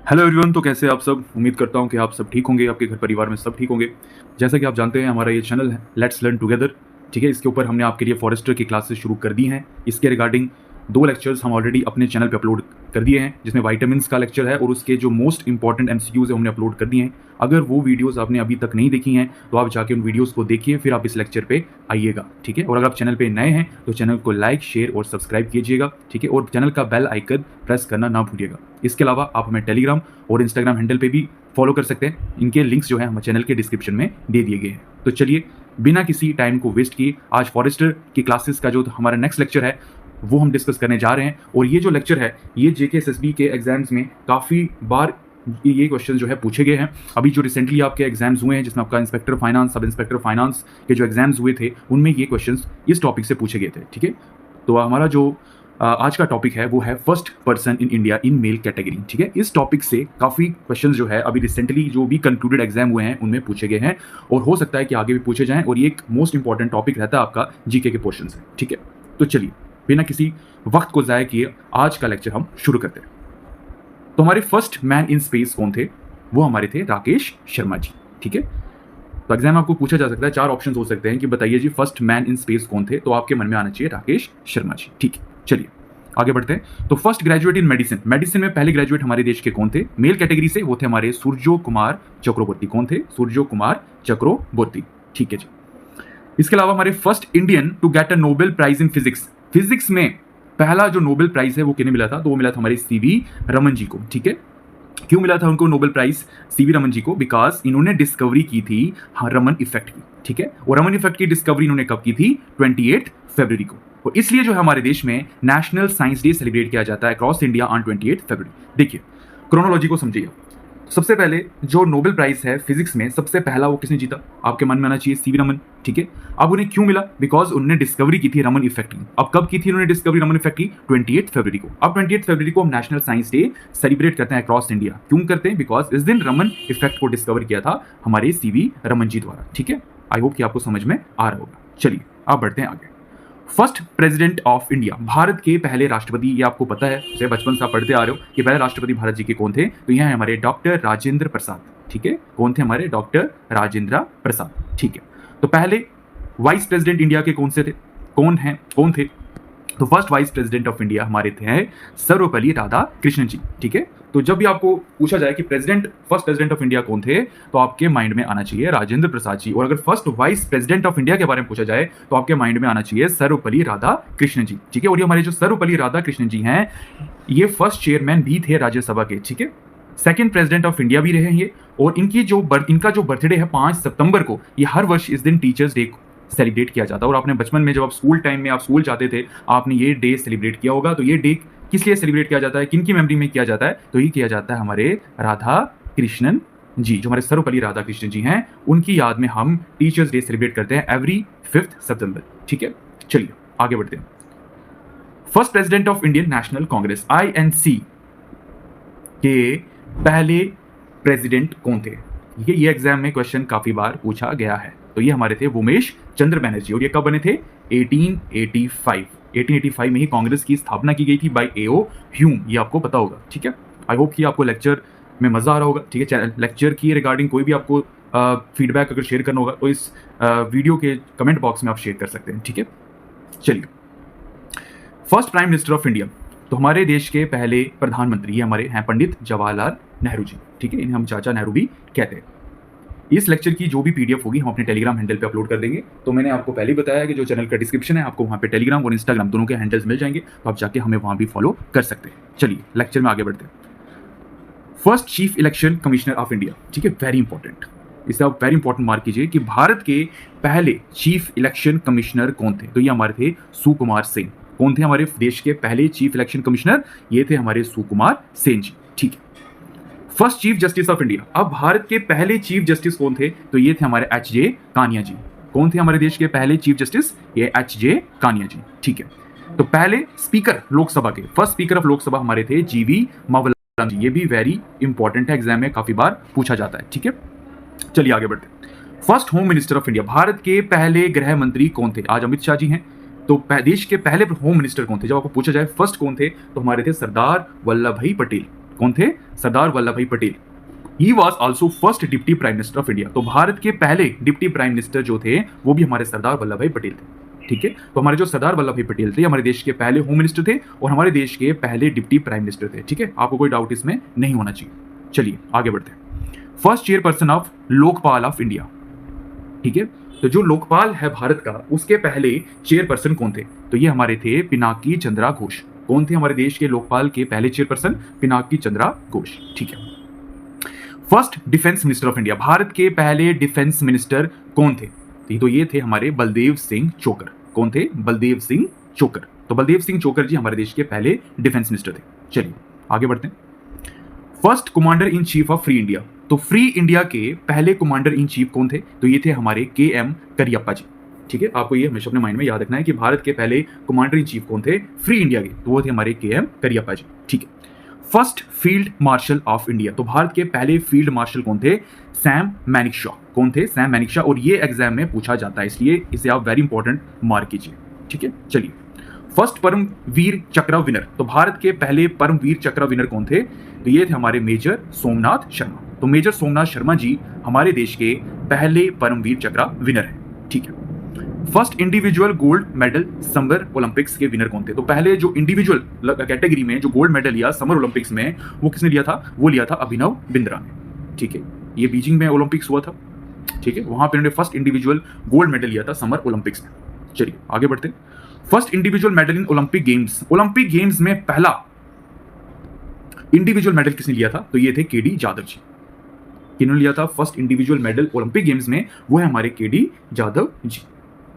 Hello everyone. तो कैसे आप सब? उम्मीद करता हूँ कि आप सब ठीक होंगे, आपके घर परिवार में सब ठीक होंगे। जैसा कि आप जानते हैं, हमारा ये चैनल है लेट्स लर्न टुगेदर। ठीक है, इसके ऊपर हमने आपके लिए फॉरेस्टर की क्लासेस शुरू कर दी हैं। इसके रिगार्डिंग 2 लेक्चर्स हम ऑलरेडी अपने चैनल पे अपलोड कर दिए हैं, जिसमें वाइटामिन्स का लेक्चर है और उसके जो मोस्ट इंपॉर्टेंट एमसीक्यूज है हमने अपलोड कर दिए हैं। अगर वो वीडियोस आपने अभी तक नहीं देखी हैं तो आप जाके उन वीडियोस को देखिए, फिर आप इस लेक्चर पे आइएगा। ठीक है, और अगर आप चैनल पे नए हैं तो चैनल को लाइक, शेयर और सब्सक्राइब कीजिएगा। ठीक है, और चैनल का बेल आइकन प्रेस करना ना भूलिएगा। इसके अलावा आप हमें टेलीग्राम और इंस्टाग्राम हैंडल पे भी फॉलो कर सकते हैं। इनके लिंक्स जो है हमारे चैनल के डिस्क्रिप्शन में दे दिए गए हैं। तो चलिए, बिना किसी टाइम को वेस्ट किए आज फॉरेस्टर की क्लासेस का जो हमारा नेक्स्ट लेक्चर है वो हम डिस्कस करने जा रहे हैं। और ये जो लेक्चर है ये जेकेएसएसबी के एग्जाम्स में काफ़ी बार ये क्वेश्चन जो है पूछे गए हैं। अभी जो रिसेंटली आपके एग्जाम्स हुए हैं, जिसमें आपका inspector finance, sub inspector finance के जो एग्जाम्स हुए थे, उनमें ये क्वेश्चंस इस टॉपिक से पूछे गए थे। ठीक है, तो हमारा जो आज का टॉपिक है वो है first person in India in male category. ठीक है, इस टॉपिक से काफ़ी क्वेश्चंस जो है अभी रिसेंटली जो भी कंक्लूडेड एग्जाम हुए हैं उनमें पूछे गए हैं और हो सकता है कि आगे भी पूछे जाएं। और ये एक मोस्ट इंपॉर्टेंट टॉपिक रहता है आपका जीके के पोर्शन से। ठीक है, तो चलिए बिना किसी वक्त को ज़ाया किए आज का लेक्चर हम शुरू करते हैं। तो हमारे फर्स्ट मैन इन स्पेस कौन थे? वो हमारे थे राकेश शर्मा जी। ठीक है, तो एग्जाम में आपको पूछा जा सकता है, 4 ऑप्शन हो सकते हैं कि बताइए जी फर्स्ट मैन इन स्पेस कौन थे, तो आपके मन में आना चाहिए राकेश शर्मा जी। ठीक है, चलिए आगे बढ़ते हैं। तो first graduate in medicine, medicine में पहले ग्रेजुएट हमारे देश के कौन थे मेल कैटेगरी से? वो थे हमारे सूर्यो कुमार चक्रवर्ती। कौन थे? सूर्यो कुमार चक्रवर्ती। ठीक है जी। इसके अलावा हमारे first Indian to get a Nobel prize in physics, physics में पहला जो नोबेल प्राइज है वो किन्हें मिला था? तो वो मिला था हमारे सीवी रमन जी को। ठीक है, क्यों मिला था उनको Nobel prize CV Raman ji को? बिकॉज इन्होंने डिस्कवरी की थी रमन इफेक्ट की। ठीक है, और रमन इफेक्ट की डिस्कवरी इन्होंने कब की थी? 28 फरवरी को। और इसलिए जो है हमारे देश में नेशनल साइंस डे सेलिब्रेट किया जाता है अक्रॉस इंडिया ऑन 28 फरवरी। देखिए क्रोनोलॉजी को समझिए। सबसे पहले जो नोबेल प्राइज है फिजिक्स में सबसे पहला वो किसने जीता? आपके मन में आना चाहिए सीवी रमन। ठीक है, अब उन्हें क्यों मिला? बिकॉज उन्होंने डिस्कवरी की थी रमन इफेक्ट की। अब कब की थी उन्होंने डिस्कवरी रमन इफेक्ट की? 28 फरवरी को। अब 28 फरवरी को हम नेशनल साइंस डे सेलिब्रेट करते हैं अक्रॉस इंडिया। क्यों करते हैं? बिकॉज इस दिन रमन इफेक्ट को डिस्कवर किया था हमारे सीवी रमन जी द्वारा। ठीक है, आई होप कि आपको समझ में आ रहा होगा। चलिए आप बढ़ते हैं आगे। First president of India, Bharat के पहले राष्ट्रपति, ये आपको पता है, जैसे बचपन से आप पढ़ते आ रहे हो कि पहले राष्ट्रपति भारत जी के कौन थे? तो यह है हमारे डॉक्टर राजेंद्र प्रसाद। ठीक है, कौन थे हमारे? डॉक्टर राजेंद्र प्रसाद। ठीक है, तो पहले वाइस प्रेसिडेंट इंडिया के कौन से थे? कौन थे? तो first vice president of India हमारे थे सर्वपल्ली राधाकृष्णन जी। ठीक है, तो जब भी आपको पूछा जाए कि फर्स्ट प्रेसिडेंट ऑफ इंडिया कौन थे तो आपके माइंड में आना चाहिए राजेंद्र प्रसाद जी। और अगर first vice president of India के बारे में पूछा जाए तो आपके माइंड में आना चाहिए सर्वपल्ली राधाकृष्णन जी। ठीक है, और ये हमारे जो सर्वपल्ली राधाकृष्णन जी हैं ये फर्स्ट चेयरमैन भी थे राज्यसभा के। ठीक है, सेकंड प्रेसिडेंट ऑफ इंडिया भी रहे हैं ये। और इनका जो बर्थडे है 5 सितंबर को, ये हर वर्ष इस दिन टीचर्स डे सेलिब्रेट किया जाता है। और आपने बचपन में जब आप स्कूल टाइम में आप स्कूल जाते थे आपने ये डे सेलिब्रेट किया होगा। तो ये डे किस लिए सेलिब्रेट किया जाता है, किन की मेमोरी में किया जाता है? तो ये किया जाता है हमारे राधा कृष्णन जी, जो हमारे सर्वपल्ली राधाकृष्णन जी हैं, उनकी याद में हम टीचर्स डे सेलिब्रेट करते हैं एवरी 5 सितंबर। ठीक है, चलिए आगे बढ़ते हैं। First president of Indian national Congress INC के पहले प्रेसिडेंट कौन थे? ये एग्जाम में क्वेश्चन काफी बार पूछा गया है। तो ये हमारे थे उमेश चंद्र बनर्जी। और ये कब बने थे? 1885 में ही कांग्रेस की स्थापना की गई थी बाय AO ह्यूम, ये आपको पता होगा। ठीक है, आई होप कि आपको लेक्चर में मजा आ रहा होगा। ठीक है, लेक्चर की रिगार्डिंग कोई भी आपको फीडबैक अगर शेयर करना होगा तो इस वीडियो के कमेंट बॉक्स में आप शेयर कर सकते हैं। ठीक है, चलिए first prime minister of India, तो हमारे देश के पहले प्रधानमंत्री हमारे हैं पंडित जवाहरलाल नेहरू जी। ठीक है, इन्हें हम चाचा नेहरू भी कहते हैं। इस लेक्चर की जो भी PDF होगी हम अपने टेलीग्राम हैंडल पे अपलोड कर देंगे। तो मैंने आपको पहले ही बताया कि जो चैनल का डिस्क्रिप्शन है आपको वहाँ पे टेलीग्राम और इंस्टाग्राम दोनों के हैंडल्स मिल जाएंगे, तो आप जाके हमें वहाँ भी फॉलो कर सकते हैं। चलिए लेक्चर में आगे बढ़ते हैं। First chief election commissioner of India. ठीक है, वेरी इंपॉर्टेंट, इसे आप वेरी इंपॉर्टेंट मार्क कीजिए कि भारत के पहले चीफ इलेक्शन कमिश्नर कौन थे? तो ये हमारे थे सुकुमार सेन। कौन थे हमारे देश के पहले चीफ इलेक्शन कमिश्नर? ये थे हमारे सुकुमार सेन जी। ठीक है, first chief justice of India, अब भारत के पहले चीफ जस्टिस कौन थे? तो ये थे हमारे HJ कानिया जी। कौन थे हमारे देश के पहले चीफ जस्टिस? ये HJ कानिया जी। ठीक है, तो पहले स्पीकर लोकसभा के, फर्स्ट स्पीकर ऑफ लोकसभा हमारे थे GV मावलान जी। ये भी वेरी इंपॉर्टेंट है, एग्जाम में काफी बार पूछा जाता है। ठीक है, चलिए आगे बढ़ते हैं। First home minister of India, Bharat के पहले गृह मंत्री कौन थे? आज अमित शाह जी हैं। तो देश के पहले होम मिनिस्टर कौन थे? जब आपको पूछा जाए फर्स्ट कौन थे तो हमारे थे सरदार वल्लभ भाई पटेल। कौन थे? सरदार वल्लभ भाई Patel. He was also first deputy prime minister of India. तो भारत के पहले डिप्टी प्राइम मिनिस्टर जो थे वो भी हमारे सरदार वल्लभ भाई पटेल थे। ठीक है, तो हमारे जो सरदार वल्लभ भाई पटेल थे हमारे देश के पहले होम मिनिस्टर थे और हमारे देश के पहले डिप्टी प्राइम मिनिस्टर थे। ठीक है, आपको कोई डाउट इसमें नहीं होना चाहिए। चलिए आगे बढ़ते हैं। First chairperson of Lokpal of India. ठीक है, तो जो लोकपाल है भारत का उसके पहले चेयरपर्सन कौन थे? तो ये हमारे थे पिनाकी चंद्रा घोष। कौन थे हमारे देश के लोकपाल के पहले चेयरपर्सन? पिनाकी चंद्रा घोष। ठीक है। First defence minister of India. Bharat के पहले डिफेंस मिनिस्टर कौन थे? तो ये थे हमारे बलदेव सिंह चोकर। कौन थे? बलदेव सिंह चोकर। तो बलदेव सिंह चोकर जी हमारे देश के पहले डिफेंस मिनिस्टर थे। चलिए आगे बढ़ते हैं। First commander in chief of free India. तो फ्री इंडिया के पहले कमांडर इन चीफ कौन थे? तो ये थे हमारे के.एम. करियप्पा जी। ठीक है, आपको ये हमेशा अपने माइंड में याद रखना है कि भारत के पहले कमांडर इन चीफ कौन थे फ्री इंडिया के? तो वो थे हमारे के.एम. करियप्पा जी। ठीक है। First field marshal of India. तो भारत के पहले फील्ड मार्शल कौन थे? सैम मैनिकशॉ। कौन थे? सैम मैनिकशॉ। और ये एग्जाम में पूछा जाता है, इसलिए इसे आप वेरी इंपॉर्टेंट मार्क कीजिए। ठीक है, चलिए। फर्स्ट परमवीर चक्र विनर। तो भारत के पहले परमवीर चक्र विनर कौन थे? तो ये थे हमारे मेजर सोमनाथ शर्मा। तो मेजर सोमनाथ शर्मा जी हमारे देश के पहले परमवीर चक्र विनर हैं। ठीक है। First individual gold medal summer Olympics के विनर कौन थे? तो पहले जो इंडिविजुअल कैटेगरी में जो गोल्ड मेडल लिया समर ओलंपिक्स में वो किसने लिया था? वो लिया था अभिनव बिंद्रा ने। ठीक है, ये बीजिंग में ओलंपिक्स हुआ था। ठीक है, वहां पर उन्होंने फर्स्ट इंडिविजुअल गोल्ड मेडल लिया था समर ओलंपिक्स में। चलिए आगे बढ़ते हैं। First individual medal in Olympic games. Olympic games में पहला इंडिविजुअल मेडल किसने लिया था? तो ये थे के.डी. जाधव जी। किन्होंने लिया था first individual medal Olympic games में? वो है हमारे के.डी. जाधव जी।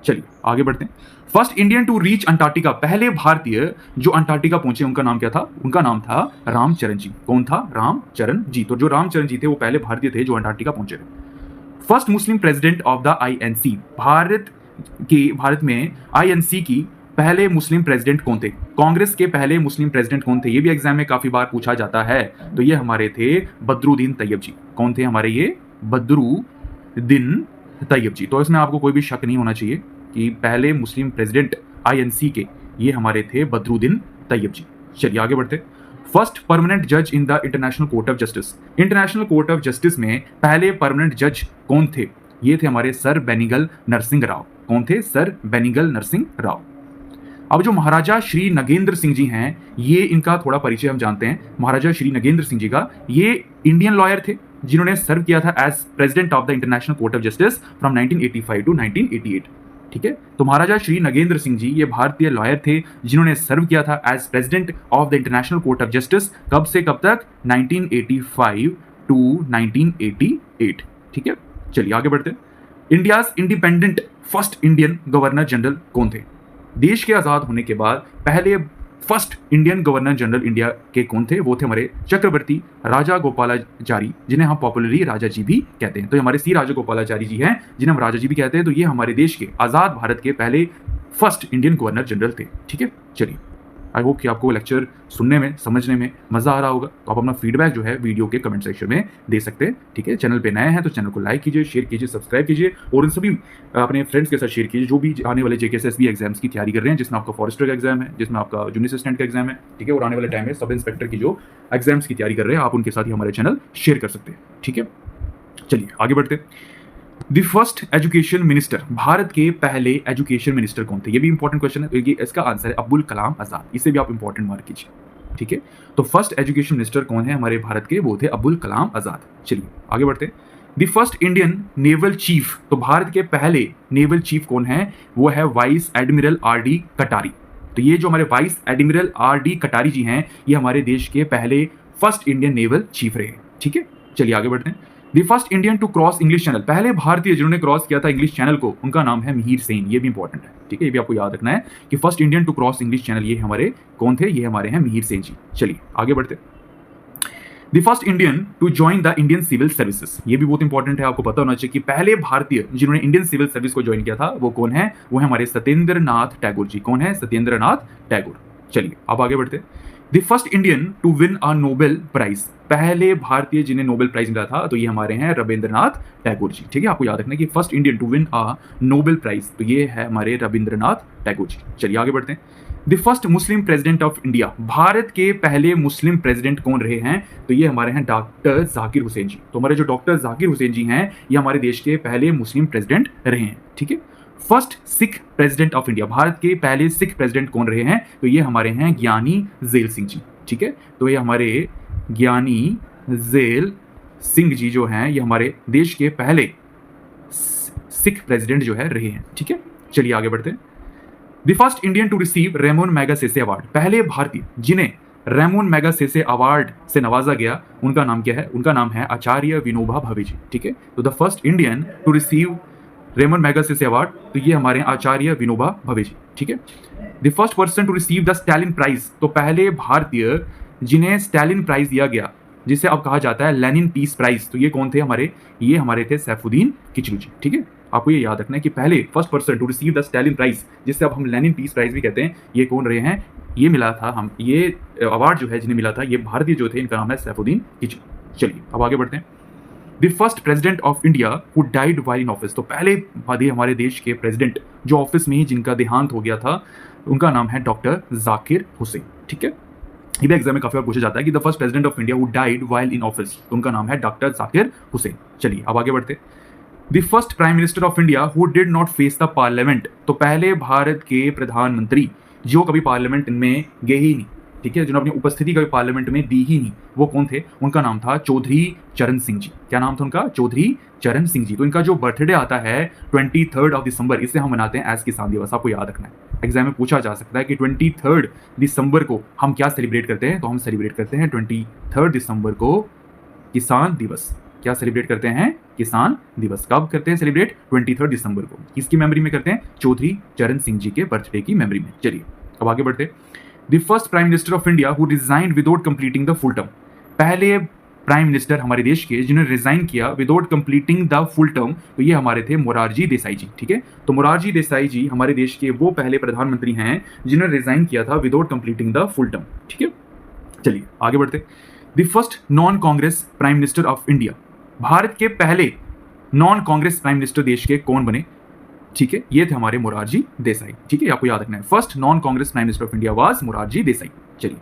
चलिए आगे बढ़ते हैं। First Indian to reach Antarctica. पहले भारतीय जो अंटार्कटिका पहुंचे उनका नाम क्या था? उनका नाम था रामचरण जी। कौन था? रामचरण जी। तो जो रामचरण जी थे वो पहले भारतीय थे जो अंटार्कटिका पहुंचे थे। First Muslim president of the INC. Bharat में आईएनसी की पहले मुस्लिम प्रेसिडेंट कौन थे? कांग्रेस के पहले मुस्लिम प्रेसिडेंट कौन थे? ये भी एग्जाम में काफी बार पूछा जाता है। तो ये हमारे थे बदरुद्दीन तैयब जी। कौन थे हमारे? ये बदरुद्दीन तैयब जी। तो इसमें आपको कोई भी शक नहीं होना चाहिए कि पहले मुस्लिम प्रेसिडेंट आईएनसी के ये हमारे थे बदरुद्दीन तैयब जी। चलिए आगे बढ़ते। फर्स्ट परमानेंट जज in the international court of justice. International court of justice में पहले परमानेंट जज कौन थे? ये थे हमारे सर बेनिगल नरसिंह राव। कौन थे? सर बेनिगल नरसिंह राव। अब जो महाराजा श्री नगेंद्र सिंह जी हैं, ये इनका थोड़ा परिचय हम जानते हैं। महाराजा श्री नगेंद्र सिंह जी का, ये इंडियन लॉयर थे जिन्होंने सर्व किया था as president of the international court of justice from 1985 to 1988। ठीक है, तो महाराजा श्री नगेंद्र सिंह जी ये भारतीय लॉयर थे जिन्होंने सर्व किया था as president of the international court of justice. कब से कब तक? 1985 टू 1988। ठीक है, चलिए आगे बढ़ते हैं। India's independent first Indian governor general कौन थे? देश के आजाद होने के बाद पहले first Indian governor general India के कौन थे? वो थे हमारे चक्रवर्ती राजा गोपालाचारी, जिन्हें हम पॉपुलरली राजा जी भी कहते हैं। तो हमारे सी राजा गोपालाचारी जी हैं जिन्हें हम राजा जी भी कहते हैं। तो ये हमारे देश के आजाद भारत के पहले फर्स्ट इंडियन गवर्नर जनरल थे। ठीक है, चलिए आई होप कि आपको लेक्चर सुनने में समझने में मजा आ रहा होगा। तो आप अपना फीडबैक जो है वीडियो के कमेंट सेक्शन में दे सकते हैं। ठीक है, चैनल पे नए हैं तो चैनल को लाइक कीजिए, शेयर कीजिए, सब्सक्राइब कीजिए और इन सभी अपने फ्रेंड्स के साथ शेयर कीजिए जो भी आने वाले जेकेएसएसबी एग्जाम्स की तैयारी कर रहे हैं, जिसमें आपका फॉरेस्टर का एग्जाम है, जिसमें आपका जूनियर असिस्टेंट का एग्जाम है। ठीक है, और आने वाले टाइम में सब इंस्पेक्टर की जो एग्जाम्स की तैयारी कर रहे हैं आप उनके साथ ही हमारे चैनल शेयर कर सकते हैं। ठीक है, चलिए आगे बढ़ते हैं। The first education minister. Bharat के पहले एजुकेशन मिनिस्टर कौन थे? ये भी इंपॉर्टेंट क्वेश्चन है। तो ये इसका आंसर है अब्दुल कलाम आजाद। इसे भी आप इंपॉर्टेंट मार्क कीजिए। ठीक है, तो फर्स्ट एजुकेशन मिनिस्टर कौन है हमारे भारत के? वो थे अब्दुल कलाम आजाद। चलिए आगे बढ़ते हैं। The first Indian naval chief. तो भारत के पहले नेवल चीफ कौन है? वो है वाइस एडमिरल आर.डी. कटारी। तो ये जो हमारे वाइस एडमिरल आर.डी. कटारी जी हैं ये हमारे देश के पहले फर्स्ट इंडियन नेवल चीफ रहे। ठीक है, चलिए आगे बढ़ते हैं। The first Indian to cross English channel. पहले भारतीय जिन्होंने क्रॉस किया था इंग्लिश चैनल को, उनका नाम है मिहिर सेन। ये भी इंपॉर्टेंट है। ठीक है, ये भी आपको याद रखना है कि first Indian to cross English channel ये हमारे कौन थे? ये हमारे हैं मिहिर सेन जी। चलिए आगे बढ़ते हैं। The first Indian to join the Indian civil services. ये भी बहुत इंपॉर्टेंट है, आपको पता होना चाहिए कि पहले भारतीय जिन्होंने इंडियन सिविल सर्विस को ज्वाइन किया था वो कौन है? वो है हमारे सत्येंद्र नाथ टैगोर जी। कौन है? सत्येंद्र नाथ टैगोर। चलिए अब आगे बढ़ते हैं। The first Indian to win a Nobel prize. पहले भारतीय जिन्हें नोबेल प्राइज मिला था तो ये हमारे हैं रविंद्रनाथ टैगोर जी। ठीक है, आपको याद रखना है कि first Indian to win a Nobel prize तो ये है हमारे रविंद्रनाथ टैगोर जी। चलिए आगे बढ़ते हैं। The first Muslim president of India, Bharat के पहले मुस्लिम प्रेसिडेंट कौन रहे हैं? तो ये हमारे हैं डॉक्टर जाकिर हुसैन जी। तो हमारे जो डॉक्टर जाकिर हुसैन जी हैं ये हमारे देश के पहले मुस्लिम प्रेसिडेंट रहे हैं। ठीक है। First Sikh president of India, Bharat के पहले सिख प्रेसिडेंट कौन रहे हैं? तो ये हमारे हैं ज्ञानी ज़ैल सिंह जी। ठीक है। तो ये हमारे ज्ञानी ज़ैल सिंह जी जो हैं ये हमारे देश के पहले सिख प्रेसिडेंट जो है रहे हैं। ठीक है। चलिए आगे बढ़ते हैं। The first Indian to receive Ramon Magsaysay award, पहले भारतीय जिन्हें रेमोन मैगसेसे अवार्ड से नवाजा गया उनका नाम क्या है? उनका नाम है आचार्य विनोबा भावे जी। ठीक है। तो the first Indian to receive Ramon Magsaysay award, तो ये हमारे हैं आचार्य विनोबा भावे जी। ठीक है। The first person to receive the Stalin prize, तो पहले भारतीय जिन्हें स्टैलिन प्राइज दिया गया जिसे अब कहा जाता है लेनिन पीस प्राइज, तो ये कौन थे हमारे? ये हमारे थे सैफुद्दीन किचलू जी। ठीक है। आपको ये याद रखना है कि पहले first person to receive the Stalin prize, जिससे अब हम लेनिन पीस प्राइज भी कहते हैं, ये कौन रहे हैं? ये मिला था हम ये अवार्ड जो है जिन्हें मिला था ये भारतीय जो थे, इनका नाम है सैफुद्दीन किचलू। चलिए अब आगे बढ़ते हैं। The first president of India who died while in office, तो पहले हमारे देश के प्रेसिडेंट जो ऑफिस में ही जिनका देहांत हो गया था उनका नाम है डॉक्टर जाकिर हुसैन। ठीक है। ये भी एग्जाम में काफी बार पूछा जाता है कि the first president of India who died while in office, तो उनका नाम है डॉक्टर जाकिर हुसैन। चलिए अब आगे बढ़ते हैं। The first prime minister of India who did not face the parliament, तो पहले भारत के प्रधानमंत्री जो कभी पार्लियामेंट में गए ही नहीं, ठीक है, जिन्होंने अपनी उपस्थिति कभी पार्लियामेंट में दी ही नहीं, वो कौन थे? उनका नाम था चौधरी चरण सिंह जी। क्या नाम था उनका? चौधरी चरण सिंह जी। तो इनका जो बर्थडे आता है 23 ऑफ दिसंबर, इसे हम मनाते हैं एज किसान दिवस। आपको याद रखना है, एग्जाम में पूछा जा सकता है कि 23 दिसंबर को हम क्या सेलिब्रेट करते हैं? तो हम सेलिब्रेट करते हैं 23 दिसंबर को किसान दिवस। क्या सेलिब्रेट करते हैं? किसान दिवस। कब करते हैं सेलिब्रेट? 23 दिसंबर को। किसकी मेमोरी में करते हैं? चौधरी चरण सिंह जी के बर्थडे की मेमोरी में। चलिए अब आगे बढ़ते हैं। The first prime minister of India who resigned without completing the full term, पहले प्राइम मिनिस्टर हमारे देश के जिन्होंने रिजाइन किया without completing the full term, तो ये हमारे थे मोरारजी देसाई जी। ठीक है। तो मोरारजी देसाई जी हमारे देश के वो पहले प्रधानमंत्री हैं जिन्होंने रिजाइन किया था without completing the full term. ठीक है। चलिए आगे बढ़ते। The first non Congress prime minister of India, Bharat के पहले नॉन कांग्रेस प्राइम मिनिस्टर देश के कौन बने? ठीक है। ये थे हमारे मोरारजी देसाई। ठीक है। आपको याद रखना है, first non Congress prime minister of India was Morarji Desai. चलिए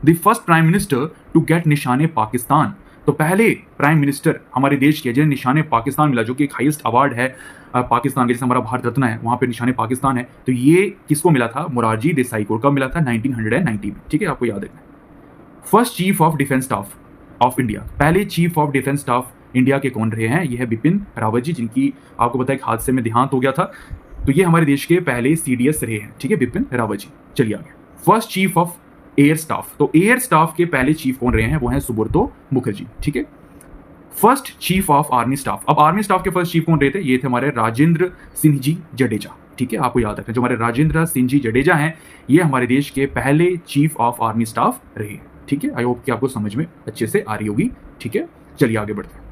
the first prime minister to get निशाने पाकिस्तान, तो पहले प्राइम मिनिस्टर हमारे देश के जिन्हें निशाने पाकिस्तान मिला, जो कि एक हाईएस्ट अवार्ड है पाकिस्तान के, जैसे हमारा भारत रत्न है वहां पे निशाने पाकिस्तान है, तो ये किसको मिला था? मोरारजी देसाई को। कब मिला था? 1990 में। ठीक है। आपको याद रखना है। First chief of defence staff of India, पहले chief of defence staff India के कौन रहे हैं? ये है बिपिन रावत जी, जिनकी आपको पता है एक हादसे में देहांत हो गया था। तो ये हमारे देश के पहले सीडीएस रहे हैं। ठीक है, बिपिन रावत जी। चलिए आगे। First chief of air staff, तो एयर स्टाफ के पहले चीफ कौन रहे हैं? वो हैं सुब्रतो मुखर्जी। ठीक है। First chief of army staff, अब आर्मी स्टाफ के फर्स्ट चीफ कौन रहे थे? ये थे हमारे राजेंद्र सिंह जी जडेजा। ठीक है। आपको याद रखना, जो हमारे राजेंद्र सिंह जी जडेजा हैं ये हमारे देश के पहले चीफ ऑफ आर्मी स्टाफ रहे। ठीक है। आई होप कि आपको समझ में अच्छे से आ रही होगी। ठीक है। चलिए आगे बढ़ते हैं।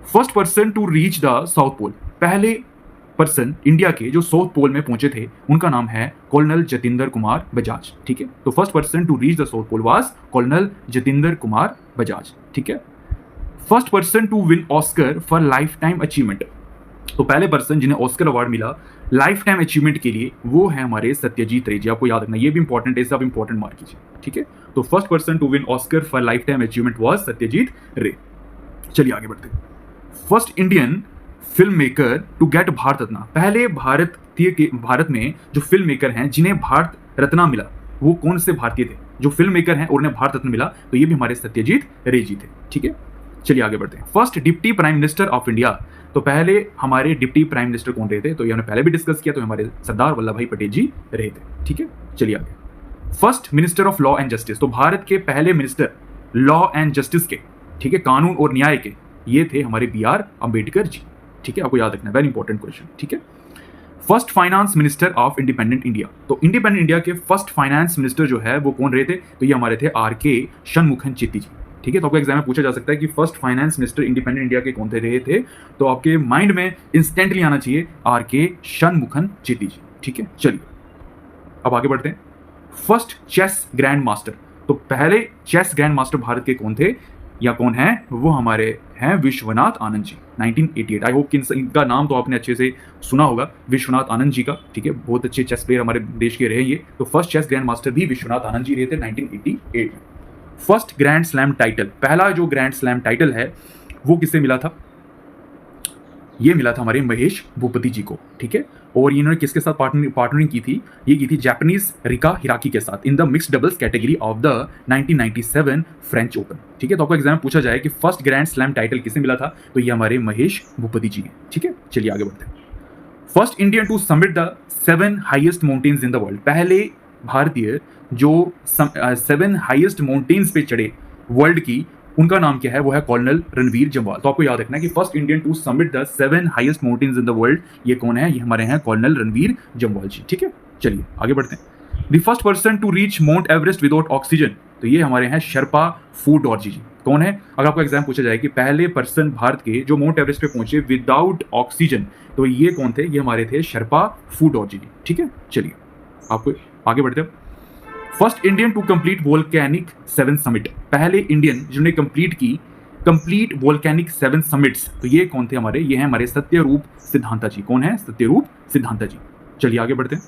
First person to reach the south pole, पहले पर्सन इंडिया के जो साउथ पोल में पहुंचे थे उनका नाम है कर्नल जतिंदर कुमार बजाज। ठीक है। तो first person to reach the south pole was colonel Jatinder Kumar Bajaj. ठीक है। First person to win Oscar for lifetime achievement, तो पहले पर्सन जिन्हें ऑस्कर अवार्ड मिला लाइफ टाइम अचीवमेंट के लिए वो है हमारे सत्यजीत रे जी। आपको याद रखना, ये भी इंपॉर्टेंट है, सब इंपॉर्टेंट मार्क कीजिए। ठीक है। तो first person to win Oscar for lifetime achievement was Satyajit Ray. चलिए आगे बढ़ते हैं। First Indian filmmaker to get Bharat Ratna, पहले भारत में जो फिल्म मेकर हैं जिन्हें भारत रत्न मिला वो कौन से भारतीय थे? जो फिल्म मेकर हैं और उन्हें भारत रत्न मिला, तो ये भी हमारे सत्यजीत रे जी थे। ठीक है। चलिए आगे बढ़ते हैं। First deputy prime minister of India, तो पहले हमारे डिप्टी प्राइम मिनिस्टर कौन रहे थे? तो ये हमने पहले भी डिस्कस किया, तो हमारे सरदार वल्लभ भाई पटेल जी रहे थे। ठीक है। चलिए आगे। First minister of law and justice, तो भारत के पहले मिनिस्टर लॉ एंड जस्टिस के, ठीक है, कानून और न्याय के, ये थे हमारे BR अंबेडकर जी। ठीक है। आपको याद रखना है, वेरी इंपॉर्टेंट क्वेश्चन। ठीक है। First finance minister of independent India, तो इंडिपेंडेंट इंडिया के फर्स्ट फाइनेंस मिनिस्टर जो है वो कौन रहे थे? तो ये हमारे थे RK शनमुखन चेट्टी जी। ठीक है। तो आपको एग्जाम में पूछा जा सकता है कि first finance minister independent India के कौन थे रहे थे, तो आपके माइंड में इंस्टेंटली आना चाहिए RK शनमुखन चेट्टी जी। ठीक है। चलिए अब आगे बढ़ते हैं। फर्स्ट चेस ग्रैंड मास्टर, तो पहले चेस ग्रैंड मास्टर भारत के कौन थे? या कौन है, वो हमारे हैं विश्वनाथ आनंद जी, 1988। आई होप कि इनका नाम तो आपने अच्छे से सुना होगा, विश्वनाथ आनंद जी का, ठीक है। बहुत अच्छे चेस प्लेयर हमारे देश के रहे ये। तो फर्स्ट चेस ग्रैंड मास्टर भी विश्वनाथ आनंद जी रहे थे 1988 में। फर्स्ट ग्रैंड स्लैम टाइटल, पहला जो ग्रैंड स्लैम टाइटल है वो किससे मिला था, ये मिला था हमारे महेश भूपति जी को, ठीक है। और इन्होंने किसके साथ पार्टनरिंग की थी, ये की थी जापानीज रिका हिराकी के साथ in the mixed doubles category of the 1997 French open, ठीक है। तो आपको एग्जाम पूछा जाए कि फर्स्ट ग्रैंड स्लैम टाइटल किसे मिला था, तो ये हमारे महेश भूपति जी हैं, ठीक है। चलिए आगे बढ़ते हैं। First Indian to summit the 7 highest mountains in the world, पहले भारतीय जो 7 हाईएस्ट माउंटेन्स पे चढ़े वर्ल्ड की, उनका नाम क्या है, वो है कर्नल रणवीर जम्वाल। तो आपको याद रखना है कि first Indian to summit the 7 highest mountains in the world, ये कौन है, ये हमारे हैं कर्नल रणवीर जम्वाल जी, ठीक है। चलिए आगे बढ़ते हैं। The first person to reach Mount Everest without oxygen, तो ये हमारे हैं शेरपा फूडोरजी जी। कौन है, अगर आपको एग्जाम पूछा जाए कि पहले पर्सन भारत के जो माउंट एवरेस्ट पे पहुंचे विदाउट ऑक्सीजन, तो ये कौन थे, ये हमारे थे शेरपा फूडोरजी जी, ठीक है। चलिए आपको आगे बढ़ते हैं। First Indian to complete volcanic 7 summit, पहले इंडियन जिन्होंने कंप्लीट वोल्केनिक 7 समिट्स, तो ये कौन थे हमारे, ये हैं हमारे सत्यरूप सिद्धांता जी। कौन है, सत्यरूप सिद्धांता जी। चलिए आगे बढ़ते हैं।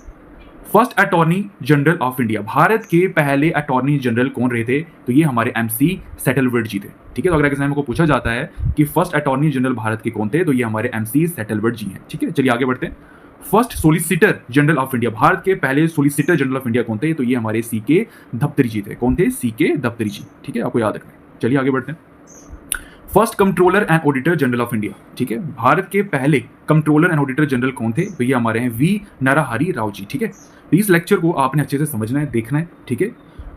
First attorney general of India, Bharat के पहले अटॉर्नी जनरल कौन रहे थे, तो ये हमारे MC सेटलवर्ड जी थे, ठीक है। तो अगर एग्जाम को पूछा जाता है कि फर्स्ट अटॉर्नी जनरल भारत के कौन थे, तो ये हमारे MC सेटलवर्ड जी हैं, ठीक है। चलिए आगे बढ़ते हैं। First solicitor general of India, Bharat के पहले सोलिसिटर जनरल ऑफ इंडिया कौन थे, तो ये हमारे CK दफ्तरी जी थे। कौन थे, CK दफ्तरी जी, ठीक है, आपको याद रखना है। चलिए आगे बढ़ते हैं। First controller and auditor general of India, ठीक है, भारत के पहले कंट्रोलर एंड ऑडिटर जनरल कौन थे, तो ये हमारे हैं V नरहरि राव जी, ठीक है। तो इस लेक्चर को आपने अच्छे से समझना है, देखना है, ठीक है।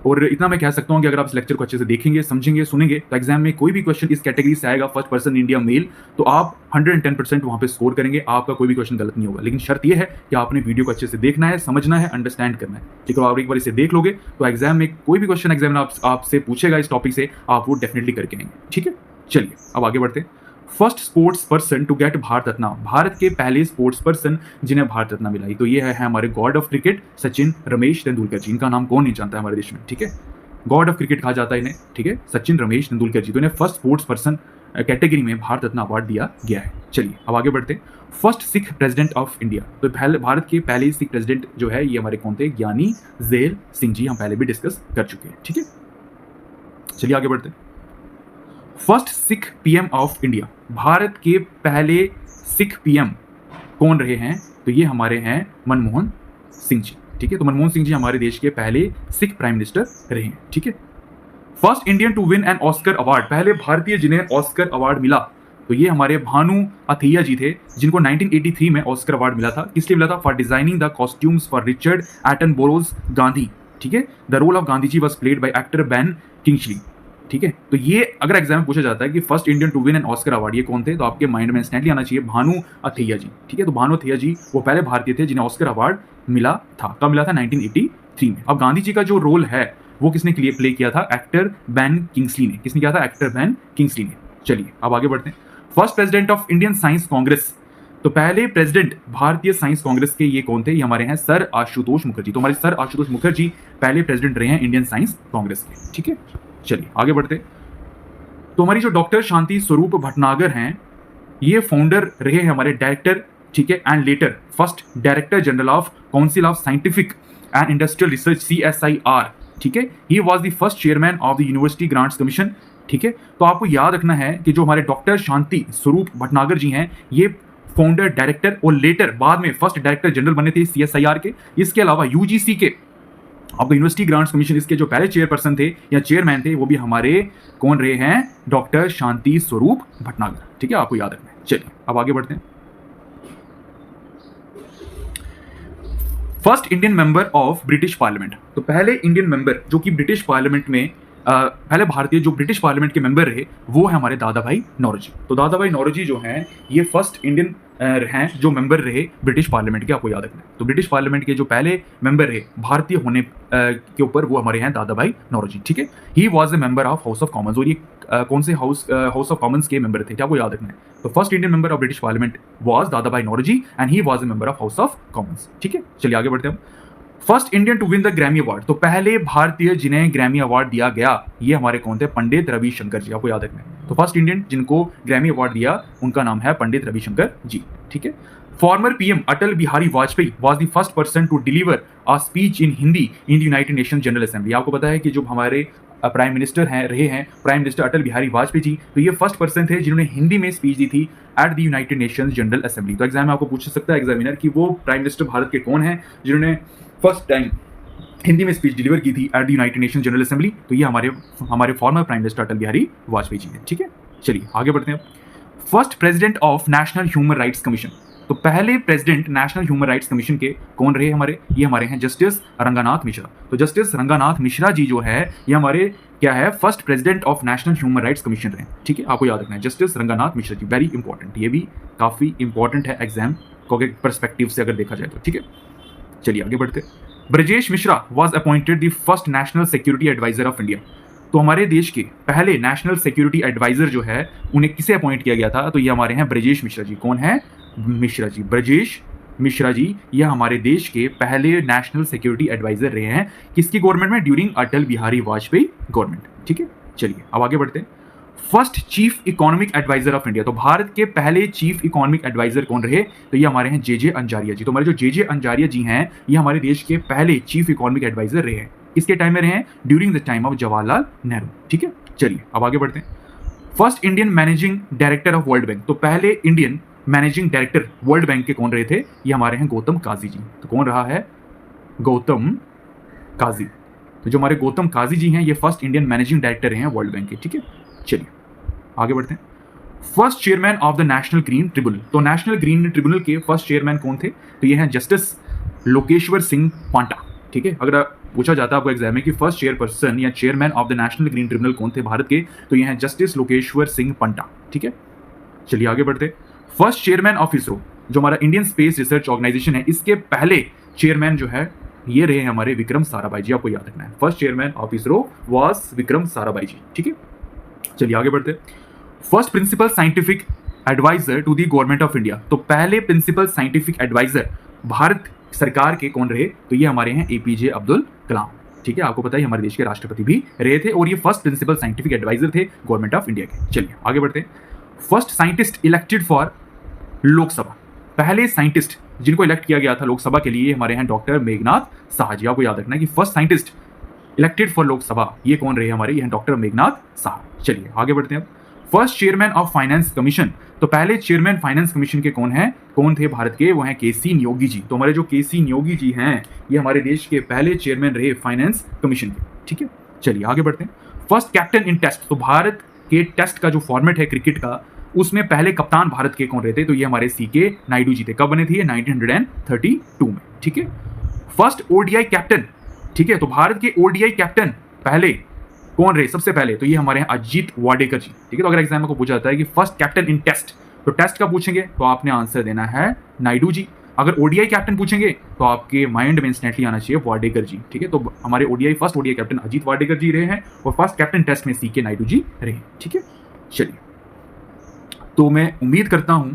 और इतना मैं कह सकता हूँ कि अगर आप इस लेक्चर को अच्छे से देखेंगे, समझेंगे, सुनेंगे, तो एग्जाम में कोई भी क्वेश्चन इस कैटेगरी से आएगा, फर्स्ट पर्सन इंडिया मेल, तो आप 110% वहाँ पे स्कोर करेंगे, आपका कोई भी क्वेश्चन गलत नहीं होगा। लेकिन शर्त यह है कि आपने वीडियो को अच्छे से देखना है, समझना है, अंडरस्टैंड करना है, ठीक है। आप एक बार इसे देख लोगे तो एग्जाम में कोई भी क्वेश्चन एग्जामिनर आपसे पूछेगा इस टॉपिक से, आप वो डेफिनेटली करके आएंगे, ठीक है। चलिए अब आगे बढ़ते हैं। First sports person to get Bharat Ratna, Bharat के पहले स्पोर्ट्स पर्सन जिन्हें भारत रत्न मिलाई, तो ये है हमारे god of cricket Sachin Ramesh Tendulkar ji. इनका नाम कौन नहीं जानता है हमारे देश में, ठीक है। गॉड ऑफ क्रिकेट कहा जाता है इन्हें, ठीक है, सचिन रमेश तेंदुलकर जी। तो इन्हें फर्स्ट स्पोर्ट्स पर्सन कैटेगरी में भारत रत्न अवार्ड दिया गया है। चलिए अब आगे बढ़ते हैं। First Sikh president of India, तो पहले भारत के पहले सिख प्रेसिडेंट जो है ये हमारे कौन थे, ज्ञानी ज़ैल सिंह जी, हम पहले भी डिस्कस कर चुके हैं, ठीक है। चलिए आगे बढ़ते हैं। First Sikh PM of India, Bharat के पहले सिख PM कौन रहे हैं, तो ये हमारे हैं मनमोहन सिंह जी, ठीक है। तो मनमोहन सिंह जी हमारे देश के पहले सिख प्राइम मिनिस्टर रहे हैं, ठीक है। First Indian to win an Oscar award, पहले भारतीय जिन्हें ऑस्कर अवार्ड मिला, तो ये हमारे भानु अथैया जी थे, जिनको 1983 में ऑस्कर अवार्ड मिला था। किस लिए मिला था, for designing the costumes for Richard Attenborough's Gandhi, ठीक है। The role of Gandhi ji was played by actor Ben Kingsley, ठीक है। तो ये अगर एग्जाम में पूछा जाता है कि first Indian to win an Oscar award ये कौन थे, तो आपके माइंड में इंस्टेंटली आना चाहिए भानु अथैया जी, ठीक है। तो भानु अथैया जी वो पहले भारतीय थे जिन्हें ऑस्कर अवार्ड मिला था, कब मिला था, 1983 में। अब गांधी जी का जो रोल है वो किसने प्ले किया था, एक्टर बेन किंग्सली ने। किसने किया था, एक्टर बेन किंग्सली ने। चलिए अब आगे बढ़ते हैं। First president of Indian science Congress, तो पहले प्रेसिडेंट भारतीय साइंस कांग्रेस के ये कौन थे, ये हमारे हैं सर आशुतोष मुखर्जी। तो हमारे सर आशुतोष मुखर्जी पहले प्रेसिडेंट रहे हैं इंडियन साइंस कांग्रेस के, ठीक है। चलिए आगे बढ़ते हैं। तो हमारी जो डॉक्टर शांति स्वरूप भटनागर हैं, ये फाउंडर रहे हैं हमारे डायरेक्टर, ठीक है, and later first director general of council of scientific and industrial research CSIR, ठीक है। He was the first chairman of the university grants commission, ठीक है। तो आपको याद रखना है कि जो हमारे डॉक्टर शांति स्वरूप भटनागर जी हैं, ये फाउंडर, डायरेक्टर और लेटर बाद में फर्स्ट डायरेक्टर जनरल बने थे CSIR के। इसके अलावा UGC के आपको यूनिवर्सिटी ग्रांट्स कमीशन, इसके जो पहले चेयरपर्सन थे या चेयरमैन थे, वो भी हमारे कौन रहे हैं, डॉक्टर शांति स्वरूप भटनागर, ठीक है, आपको याद रखना है। चलिए अब आगे बढ़ते हैं। First Indian member of British parliament, तो पहले इंडियन मेंबर जो कि ब्रिटिश पार्लियामेंट में पहले भारतीय जो ब्रिटिश पार्लियामेंट के मेंबर रहे, वो है हमारे दादा भाई नौरोजी। तो दादा भाई नौरोजी जो हैं, ये फर्स्ट इंडियन हैं जो मेंबर रहे ब्रिटिश पार्लियामेंट के, आपको याद रखना है। तो ब्रिटिश पार्लियामेंट के जो पहले मेंबर रहे भारतीय होने के ऊपर, वो हमारे हैं दादा भाई नौरोजी, ठीक है। He was a member of House of Commons, और ये कौन से हाउस ऑफ कॉमन्स के मेंबर थे, क्या आपको याद रखना है। तो first Indian member of British parliament was Dadabhai Naoroji and he was a member of House of Commons, ठीक है। चलिए आगे बढ़ते हैं। First Indian to win the Grammy award, तो पहले भारतीय जिन्हें ग्रैमी अवार्ड दिया गया, ये हमारे कौन थे? पंडित रविशंकर जी, आपको याद रखना है। तो फर्स्ट इंडियन जिनको ग्रैमी अवार्ड दिया उनका नाम है पंडित रविशंकर जी, ठीक है। Former PM Atal Bihari Vajpayee was the first person to deliver a speech in Hindi in the United Nation General Assembly. आपको पता है कि जो हमारे प्राइम मिनिस्टर रहे हैं प्राइम मिनिस्टर अटल बिहारी वाजपेयी जी, तो ये फर्स्ट पर्सन थे जिन्होंने हिंदी में स्पीच दी थी at the United Nations general assembly. तो एग्जाम में आपको पूछ सकता है एग्जामिनर कि वो प्राइम मिनिस्टर भारत के कौन हैं जिन्होंने फर्स्ट टाइम हिंदी में स्पीच डिलीवर की थी at the United Nation General assembly. तो ये हमारे फॉर्मर प्राइम मिनिस्टर अटल बिहारी वाजपेयी जी हैं, ठीक है। चलिए आगे बढ़ते हैं। First president of national human rights commission, तो पहले president national human rights commission के कौन रहे हमारे? ये हमारे हैं जस्टिस रंगानाथ मिश्रा। तो जस्टिस रंगानाथ मिश्रा जी जो है ये हमारे क्या है? First president of national human rights commission रहे, ठीक है। आपको याद रखना है justice Ranganath Mishra ji, very important, ये भी काफी इंपॉर्टेंट है एग्जाम को परस्पेक्टिव से अगर देखा जाए तो, ठीक है। चलिए आगे बढ़ते। Brajesh Mishra was appointed the first national security adviser of India, तो हमारे देश के पहले नेशनल सिक्योरिटी एडवाइजर जो है उन्हें किसे अपॉइंट किया गया था? तो ये हमारे हैं ब्रजेश मिश्रा जी। कौन है? मिश्रा जी, ब्रजेश मिश्रा जी, ये हमारे देश के पहले नेशनल सिक्योरिटी एडवाइजर रहे हैं। किसकी गवर्नमेंट में? ड्यूरिंग अटल बिहारी वाजपेयी गवर्नमेंट, ठीक है। चलिए अब आगे बढ़ते हैं। First chief economic adviser of India, तो भारत के पहले चीफ इकोनॉमिक एडवाइजर कौन रहे? तो ये हमारे हैं जे अंजारिया जी। तो हमारे जो जे अंजारिया जी हैं ये हमारे देश के पहले चीफ इकोनॉमिक एडवाइजर रहे हैं। किसके टाइम में रहे हैं? During the time of Jawaharlal Nehru, ठीक है। चलिए अब आगे बढ़ते हैं। First Indian managing director of world bank, तो पहले Indian managing director world bank के कौन रहे थे? ये हमारे हैं गौतम काजी जी। तो कौन रहा है? गौतम काजी। तो जो हमारे गौतम काजी जी हैं ये फर्स्ट इंडियन मैनेजिंग डायरेक्टर हैं वर्ल्ड बैंक के, ठीक है। चलिए आगे बढ़ते हैं। First chairman of the national green tribunal, तो नेशनल ग्रीन ट्रिब्यूनल के फर्स्ट चेयरमैन कौन थे? तो ये हैं जस्टिस लोकेश्वर सिंह पांटा, ठीक है। अगर पूछा जाता है आपको एग्जाम में कि फर्स्ट चेयरपर्सन या chairman of the national green tribunal कौन थे भारत के, तो ये हैं जस्टिस लोकेश्वर सिंह पंटा, ठीक है। चलिए आगे बढ़ते। फर्स्ट चेयरमैन ऑफ इसरो, जो हमारा इंडियन स्पेस रिसर्च ऑर्गेनाइजेशन है, इसके पहले चेयरमैन जो है ये रहे हमारे विक्रम साराभाई जी। आपको याद रखना है first chairman of ISRO was Vikram Sarabhai ji, ठीक है। चलिए आगे बढ़ते। First principal scientific adviser to the government of India, तो पहले प्रिंसिपल साइंटिफिक एडवाइजर भारत सरकार के कौन रहे? तो ये हमारे हैं एपीजे अब्दुल कलाम, ठीक है। आपको पता है हमारे देश के राष्ट्रपति भी रहे थे और ये फर्स्ट प्रिंसिपल साइंटिफिक एडवाइजर थे गवर्नमेंट ऑफ इंडिया के। चलिए आगे बढ़ते हैं। First scientist elected for Lok Sabha, पहले साइंटिस्ट जिनको इलेक्ट किया गया था लोकसभा के लिए हमारे हैं डॉक्टर मेघनाथ साहा जी। आपको याद रखना है कि first scientist elected for Lok Sabha ये कौन रहे हमारे? ये हैं डॉक्टर मेघनाथ साहा। चलिए आगे बढ़ते हैं। First chairman of finance commission, तो पहले चेयरमैन फाइनेंस कमीशन के कौन थे भारत के? वो हैं केसी नियोगी जी। तो हमारे जो केसी नियोगी जी हैं ये हमारे देश के पहले चेयरमैन रहे फाइनेंस कमीशन के, ठीक है। चलिए आगे बढ़ते हैं। फर्स्ट कैप्टन इन टेस्ट, तो भारत के टेस्ट का जो फॉर्मेट है क्रिकेट का उसमें पहले कप्तान भारत के कौन रहे थे? तो ये हमारे सीके नायडू जी थे। कब बने थे? 1932 में, ठीक है। फर्स्ट ओडीआई कैप्टन, ठीक है, तो भारत के ओडीआई कैप्टन पहले कौन रहे? सबसे पहले तो ये हमारे हैं अजीत वाडेकर जी, ठीक है। तो अगर एग्जाम में को पूछा जाता है कि फर्स्ट कैप्टन इन टेस्ट, तो टेस्ट का पूछेंगे तो आपने आंसर देना है नायडू जी। अगर ओडीआई कैप्टन पूछेंगे तो आपके माइंड में इंस्टेंटली आना चाहिए वाडेकर जी, ठीक है। तो हमारे first ODI captain Ajit Wadekar ji रहे हैं और फर्स्ट कैप्टन टेस्ट में सीके नायडू जी रहे हैं, ठीक है। चलिए तो मैं उम्मीद करता हूं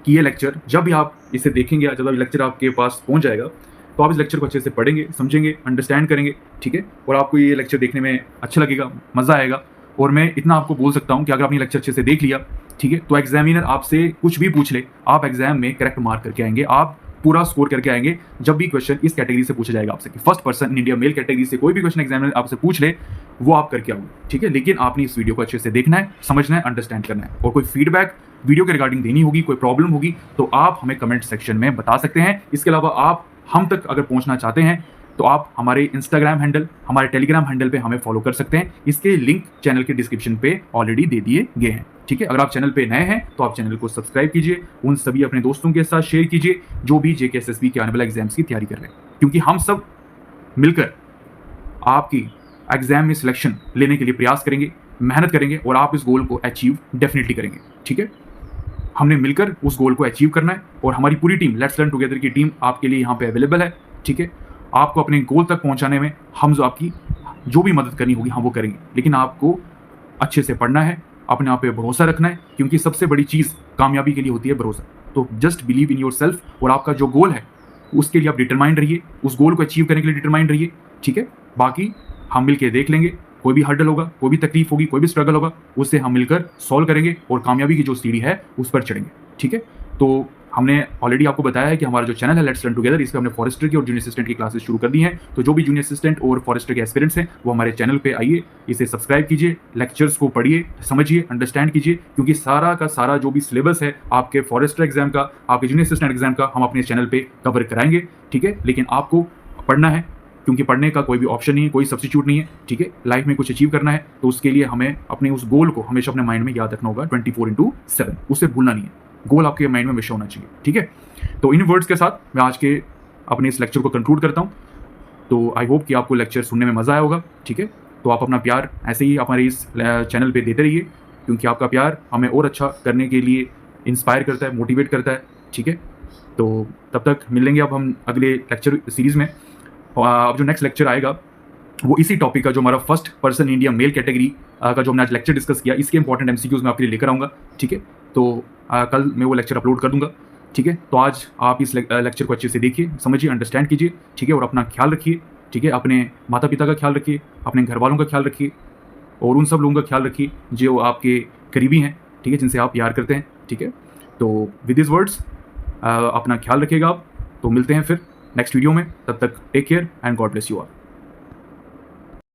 कि ये लेक्चर जब भी आप इसे देखेंगे, जब लेक्चर आपके पास पहुंच जाएगा तो आप इस लेक्चर को अच्छे से पढ़ेंगे, समझेंगे, अंडरस्टैंड करेंगे, ठीक है। और आपको ये लेक्चर देखने में अच्छा लगेगा, मज़ा आएगा। और मैं इतना आपको बोल सकता हूं कि अगर आपने लेक्चर अच्छे से देख लिया, ठीक है, तो एग्जामिनर आपसे कुछ भी पूछ ले, आप एग्जाम में करेक्ट मार्क करके आएंगे, आप पूरा स्कोर करके आएंगे। जब भी क्वेश्चन इस कैटेगरी से पूछा जाएगा आपसे कि first person in India male category से कोई भी क्वेश्चन एग्जामिनर आपसे पूछ ले, वो आप करके आओगे, ठीक है। लेकिन आपने इस वीडियो को अच्छे से देखना है, समझना है, अंडरस्टैंड करना है। और कोई फीडबैक वीडियो के रिगार्डिंग देनी होगी, कोई प्रॉब्लम होगी, तो आप हमें कमेंट सेक्शन में बता सकते हैं। इसके अलावा आप हम तक अगर पहुंचना चाहते हैं तो आप हमारे इंस्टाग्राम हैंडल, हमारे टेलीग्राम हैंडल पे हमें फॉलो कर सकते हैं। इसके लिंक चैनल के डिस्क्रिप्शन पे ऑलरेडी दे दिए गए हैं, ठीक है। अगर आप चैनल पे नए हैं तो आप चैनल को सब्सक्राइब कीजिए, उन सभी अपने दोस्तों के साथ शेयर कीजिए जो भी जेकेएसएसबी के आने वाले एग्जाम्स की तैयारी कर रहे हैं, क्योंकि हम सब मिलकर आपकी एग्जाम में सिलेक्शन लेने के लिए प्रयास करेंगे, मेहनत करेंगे और आप इस गोल को अचीव डेफिनेटली करेंगे, ठीक है। हमने मिलकर उस गोल को अचीव करना है और हमारी पूरी टीम लेट्स लर्न टुगेदर की टीम आपके लिए यहाँ पे अवेलेबल है, ठीक है। आपको अपने गोल तक पहुँचाने में हम आपकी जो भी मदद करनी होगी हम वो करेंगे, लेकिन आपको अच्छे से पढ़ना है, अपने आप पे भरोसा रखना है, क्योंकि सबसे बड़ी चीज़ कामयाबी के लिए होती है भरोसा। तो just believe in your self और आपका जो गोल है उसके लिए आप डिटरमाइंड रहिए, उस गोल को अचीव करने के लिए डिटरमाइंड रहिए, ठीक है। बाकी हम मिलके देख लेंगे, कोई भी हर्डल होगा, कोई भी तकलीफ होगी, कोई भी स्ट्रगल होगा, उससे हम मिलकर सॉल्व करेंगे और कामयाबी की जो सीढ़ी है उस पर चढ़ेंगे, ठीक है। तो हमने ऑलरेडी आपको बताया है कि हमारा जो चैनल है लेट्स लर्न टुगेदर, इसमें हमने फॉरेस्टर की और जूनियर असिस्टेंट की क्लासेस शुरू कर दी हैं। तो जो भी जूनियर असिस्टेंट और फॉरेस्टर के एस्पिरेंट्स हैं वो हमारे चैनल पे आइए, इसे सब्सक्राइब कीजिए, लेक्चर्स को पढ़िए, समझिए, अंडरस्टैंड कीजिए, क्योंकि सारा का सारा जो भी सिलेबस है आपके फॉरेस्टर एग्जाम का, आपके जूनियर असिस्टेंट एग्जाम का, हम अपने चैनल पर कवर कराएंगे, ठीक है। लेकिन आपको पढ़ना है, क्योंकि पढ़ने का कोई भी ऑप्शन नहीं है, कोई सब्स्टिट्यूट नहीं है, ठीक है। लाइफ में कुछ अचीव करना है तो उसके लिए हमें अपने उस गोल को हमेशा अपने माइंड में याद रखना होगा 24/7, उसे भूलना नहीं है। गोल आपके माइंड में हमेशा होना चाहिए, ठीक है। तो इन वर्ड्स के साथ मैं आज के अपने इस लेक्चर को कंक्लूड करता हूँ। तो आई होप कि आपको लेक्चर सुनने में मज़ा आया होगा, ठीक है। तो आप अपना प्यार ऐसे ही हमारे इस चैनल पे देते रहिए, क्योंकि आपका प्यार हमें और अच्छा करने के लिए इंस्पायर करता है, मोटिवेट करता है, ठीक है। तो तब तक मिलेंगे अब हम अगले लेक्चर सीरीज़ में। अब जो नेक्स्ट लेक्चर आएगा वो इसी टॉपिक का, जो हमारा first person India male category का जो हमने आज लेक्चर डिस्कस किया, इसके इंपॉर्टेंट एमसीक्यूज मैं आपके लिए लेकर आऊँगा, ठीक है। तो कल मैं वो लेक्चर अपलोड कर दूंगा, ठीक है। तो आज आप इस लेक्चर को अच्छे से देखिए, समझिए, अंडरस्टैंड कीजिए, ठीक है। और अपना ख्याल रखिए, ठीक है। अपने माता पिता का ख्याल रखिए, अपने घर वालों का ख्याल रखिए और उन सब लोगों का ख्याल रखिए जो आपके करीबी हैं, ठीक है, जिनसे आप प्यार करते हैं, ठीक है। तो विद दिस वर्ड्स अपना ख्याल रखिएगा आप। तो मिलते हैं फिर नेक्स्ट वीडियो में, तब तक take care and God bless you all.